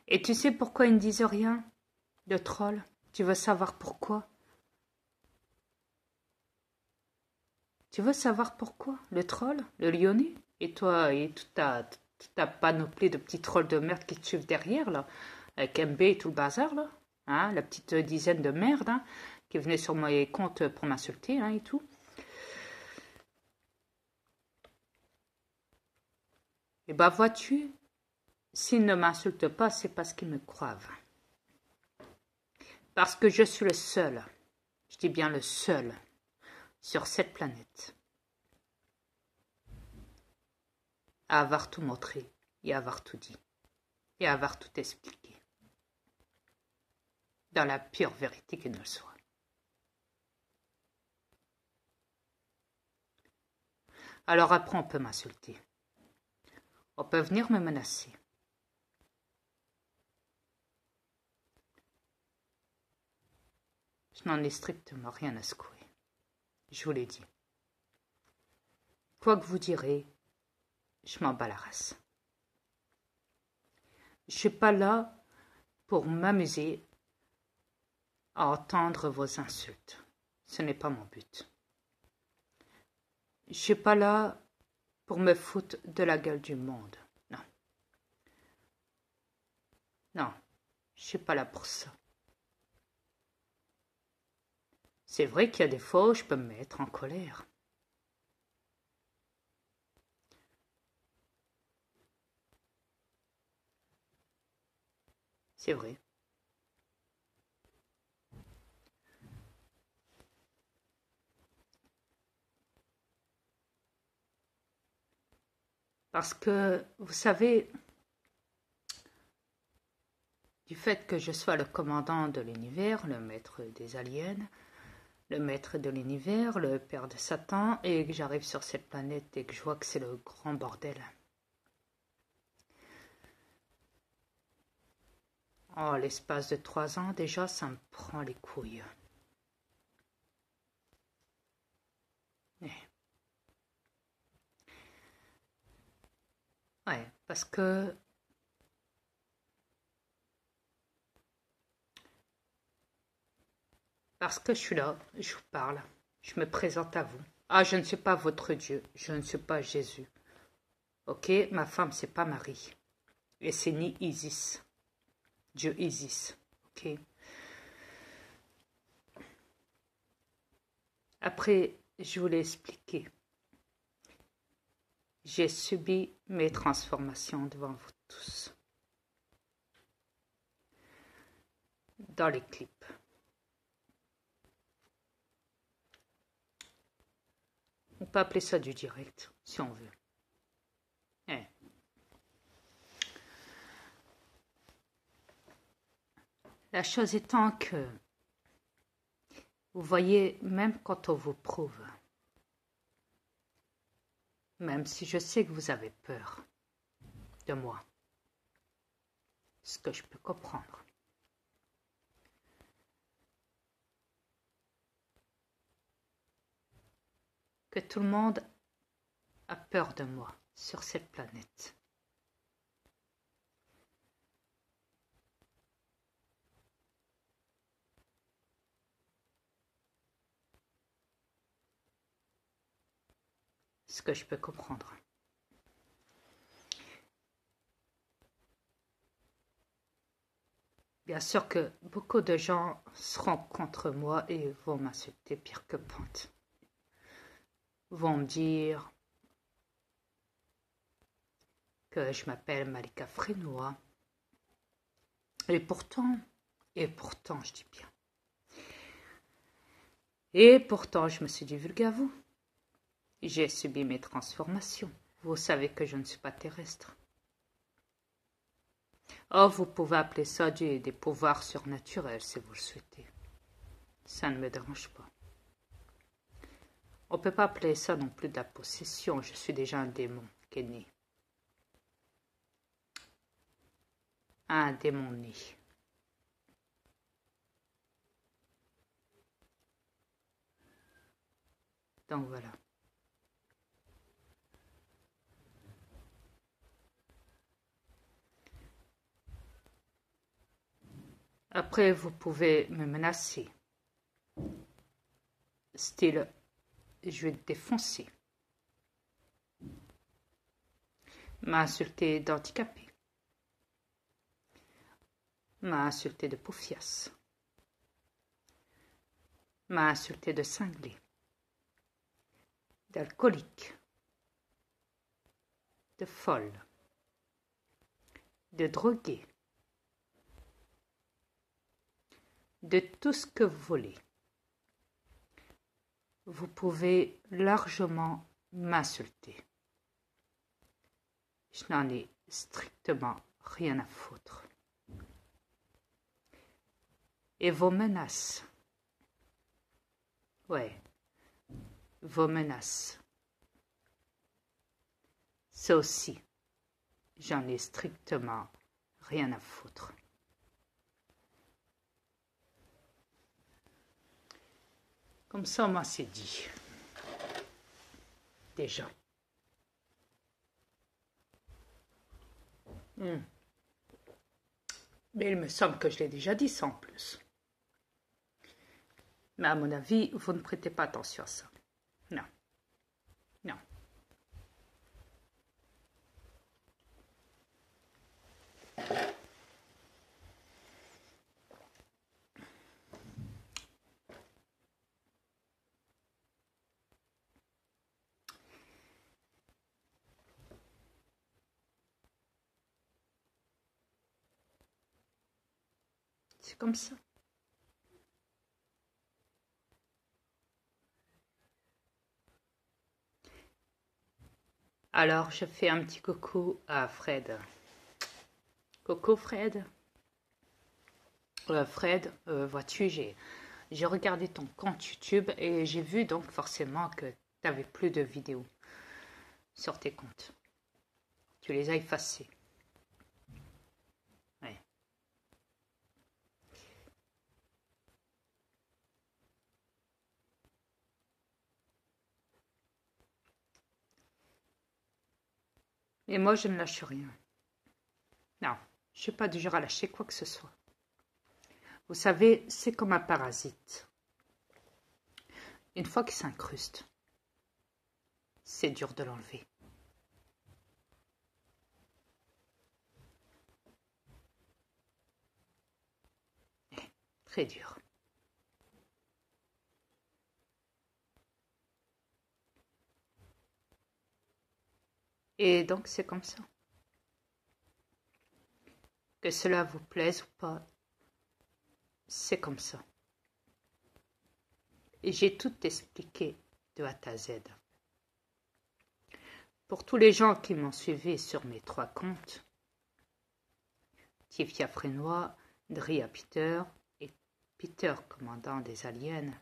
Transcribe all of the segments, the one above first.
Et tu sais pourquoi ils ne disent rien, le troll? Tu veux savoir pourquoi? Tu veux savoir pourquoi? Le troll, le lyonnais? Et toi, et toute ta panoplie de petits trolls de merde qui te suivent derrière, là, avec MB et tout le bazar, là, hein, la petite dizaine de merde, hein, qui venaient sur mes comptes pour m'insulter, hein, et tout. Et bah, vois-tu, s'ils ne m'insultent pas, c'est parce qu'ils me croient. Parce que je suis le seul, je dis bien le seul, sur cette planète, à avoir tout montré, et à avoir tout dit, et à avoir tout expliqué, dans la pure vérité qu'il ne le soit. Alors après, on peut m'insulter. On peut venir me menacer. Je n'en ai strictement rien à secouer. Je vous l'ai dit. Quoi que vous direz, je m'en bats la race. Je ne suis pas là pour m'amuser à entendre vos insultes. Ce n'est pas mon but. Je ne suis pas là pour me foutre de la gueule du monde. Non. Non, je ne suis pas là pour ça. C'est vrai qu'il y a des fois où je peux me mettre en colère. C'est vrai. Parce que, vous savez, du fait que je sois le commandant de l'univers, le maître des aliens, le maître de l'univers, le père de Satan, et que j'arrive sur cette planète et que je vois que c'est le grand bordel. Oh, l'espace de 3 ans, déjà, ça me prend les couilles. Ouais, parce que je suis là, je vous parle, je me présente à vous. Ah, je ne suis pas votre Dieu, je ne suis pas Jésus. Ok, ma femme, c'est pas Marie. Et c'est ni Isis. Dieu Isis. Ok. Après, je vous l'ai expliqué. J'ai subi mes transformations devant vous tous. Dans les clips. On peut appeler ça du direct, si on veut. Eh. La chose étant que, vous voyez, même quand on vous prouve, même si je sais que vous avez peur de moi, ce que je peux comprendre, que tout le monde a peur de moi sur cette planète. Ce que je peux comprendre. Bien sûr que beaucoup de gens seront contre moi et vont m'insulter pire que pente. Vont me dire que je m'appelle Malika Frénois. Et pourtant, je dis bien. Et pourtant, je me suis divulguée à vous. J'ai subi mes transformations. Vous savez que je ne suis pas terrestre. Oh, vous pouvez appeler ça des pouvoirs surnaturels si vous le souhaitez. Ça ne me dérange pas. On ne peut pas appeler ça non plus de la possession. Je suis déjà un démon qui est né. Un démon né. Donc voilà. Après, vous pouvez me menacer. Style, je vais te défoncer. M'insulter d'handicapé. M'insulter de poufias. M'insulter de cinglé. D'alcoolique. De folle. De drogué. De tout ce que vous voulez. Vous pouvez largement m'insulter. Je n'en ai strictement rien à foutre. Et vos menaces. Ouais, vos menaces. Ça aussi, j'en ai strictement rien à foutre. Comme ça, moi, c'est dit. Déjà. Mais il me semble que je l'ai déjà dit ça en plus. Mais à mon avis, vous ne prêtez pas attention à ça. Non. Non. C'est comme ça. Alors, je fais un petit coucou à Fred. Coucou Fred. Fred, vois-tu, j'ai regardé ton compte YouTube et j'ai vu donc forcément que tu n'avais plus de vidéos sur tes comptes. Tu les as effacées. Ouais. Et moi, je ne lâche rien. Non, je ne suis pas du genre à lâcher quoi que ce soit. Vous savez, c'est comme un parasite. Une fois qu'il s'incruste, c'est dur de l'enlever. Très dur. Et donc, c'est comme ça. Que cela vous plaise ou pas, c'est comme ça. Et j'ai tout expliqué de A à Z. Pour tous les gens qui m'ont suivi sur mes 3 comptes, Tifia Frénois, Dria Peter et Peter commandant des aliens,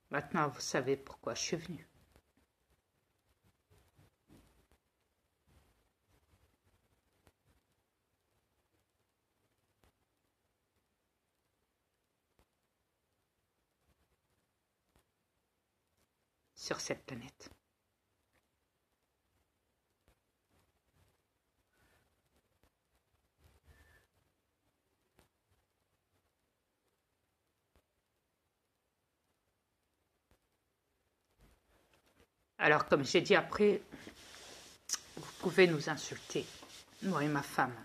maintenant vous savez pourquoi je suis venu. Sur cette planète. Alors, comme j'ai dit après, vous pouvez nous insulter, moi et ma femme.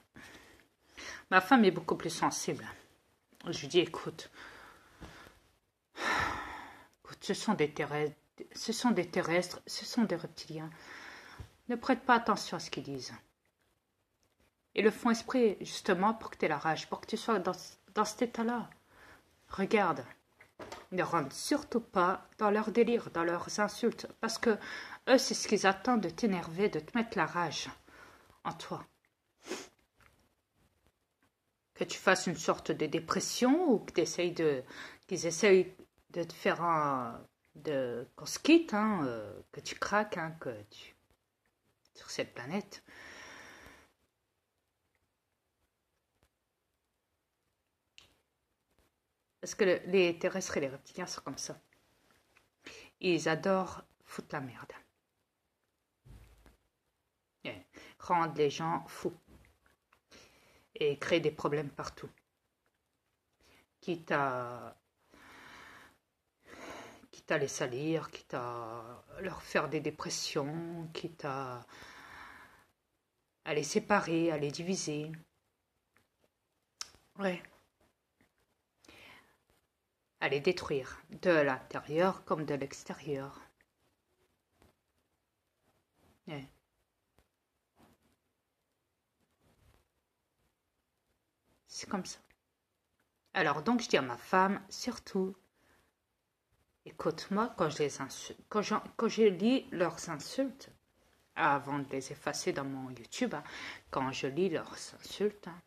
Ma femme est beaucoup plus sensible. Je lui dis, écoute, ce sont des terrestres, ce sont des reptiliens. Ne prête pas attention à ce qu'ils disent. Ils le font exprès, justement, pour que tu aies la rage, pour que tu sois dans cet état-là. Regarde, ne rentre surtout pas dans leur délire, dans leurs insultes, parce que eux, c'est ce qu'ils attendent de t'énerver, de te mettre la rage en toi. Que tu fasses une sorte de dépression ou que qu'ils essayent de te faire qu'on se quitte, que tu craques, sur cette planète. Parce que les terrestres et les reptiliens sont comme ça. Ils adorent foutre la merde. rendre les gens fous et créer des problèmes partout. Quitte à les salir, quitte à leur faire des dépressions, quitte à les séparer, à les diviser. Ouais. À les détruire, de l'intérieur comme de l'extérieur. Ouais. C'est comme ça. Alors donc je dis à ma femme, surtout, écoute-moi quand je les insulte, quand je lis leurs insultes, avant de les effacer dans mon YouTube, hein, quand je lis leurs insultes, hein,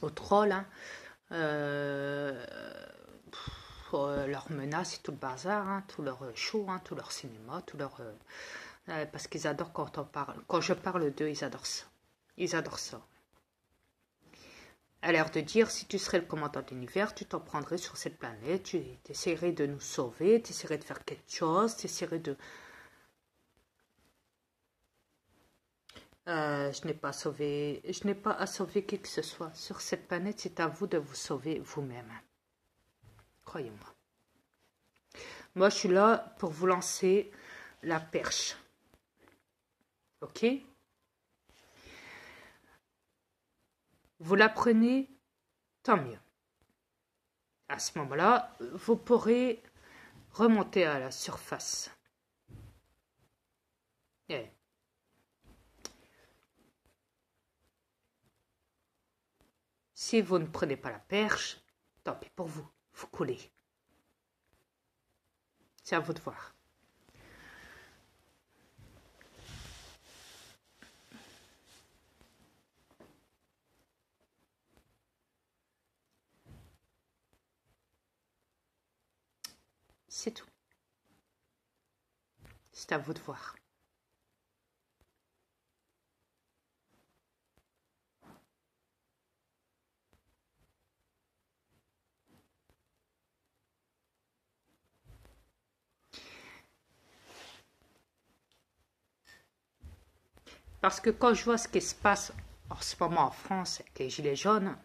aux trolls, hein, leurs menaces et tout le bazar, hein, tout leur show, hein, tout leur cinéma, tout leur... parce qu'ils adorent quand on parle, quand je parle d'eux, ils adorent ça. Ils adorent ça. À l'air de dire, si tu serais le commandant de l'univers, tu t'en prendrais sur cette planète, tu essaierais de nous sauver, tu essaierais de faire quelque chose, tu essaierais de... je n'ai pas à sauver qui que ce soit. Sur cette planète, c'est à vous de vous sauver vous-même. Croyez-moi. Moi, je suis là pour vous lancer la perche. Ok? Vous la prenez, tant mieux. À ce moment-là, vous pourrez remonter à la surface. Yeah. Si vous ne prenez pas la perche, tant pis pour vous, vous coulez. C'est à vous de voir. C'est tout. C'est à vous de voir. Parce que quand je vois ce qui se passe en ce moment en France avec les gilets jaunes,